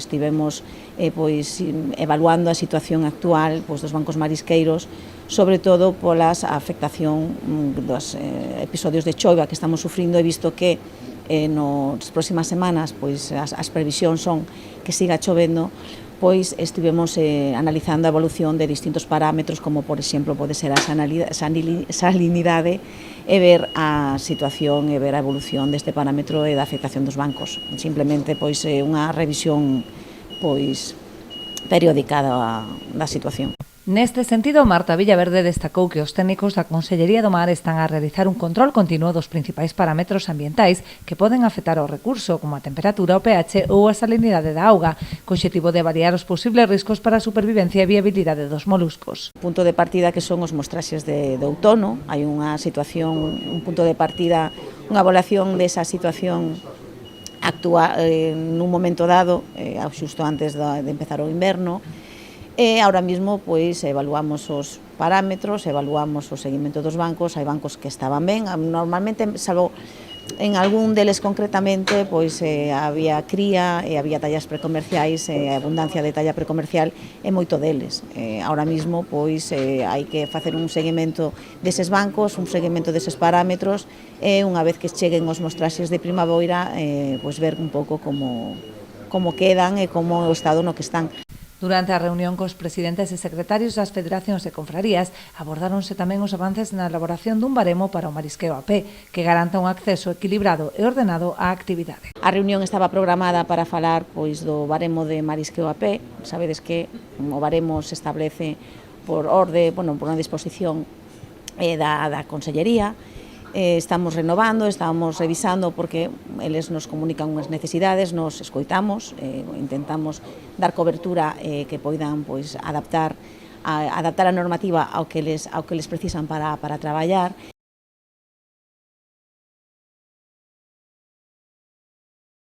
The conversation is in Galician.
Estivemos pois evaluando a situación actual pois dos bancos marisqueiros, sobre todo pola afectación dos episodios de choiva que estamos sufrindo, e visto que nas próximas semanas pois as previsións son que siga chovendo, pois estivemos analizando a evolución de distintos parámetros, como por exemplo pode ser a salinidade, e ver a situación e ver a evolución deste parámetro e da afectación dos bancos. Simplemente pois unha revisión pois periódica da situación. Neste sentido, Marta Villaverde destacou que os técnicos da Consellería do Mar están a realizar un control continuo dos principais parámetros ambientais que poden afectar o recurso, como a temperatura, o pH ou a salinidade da auga, co obxectivo de avaliar os posibles riscos para a supervivencia e viabilidade dos moluscos. O punto de partida que son os mostraxes de outono, hai unha situación, un punto de partida, unha evaluación desa situación actual nun momento dado, xusto antes de empezar o inverno. E ahora mesmo pois evaluamos os parámetros, evaluamos o seguimento dos bancos. Hai bancos que estaban ben, normalmente, salvo en algún deles concretamente, pois había cría e había tallas precomerciais, a abundancia de talla precomercial é moito deles. Ahora mesmo pois hai que facer un seguimento deses bancos, un seguimento deses parámetros, e unha vez que cheguen os mostraxes de primavera, pois ver un pouco como quedan e como o estado no que están. Durante a reunión cos presidentes e secretarios das federacións e confrarías, abordáronse tamén os avances na elaboración dun baremo para o marisqueo a pé, que garanta un acceso equilibrado e ordenado á actividade. A reunión estaba programada para falar pois do baremo de marisqueo a pé. Sabedes que o baremo se establece por orde, por unha disposición da Consellería. Estamos renovando, estamos revisando, porque eles nos comunican unhas necesidades, nos escoitamos, intentamos dar cobertura que poidan pois adaptar a normativa ao que les precisan para traballar.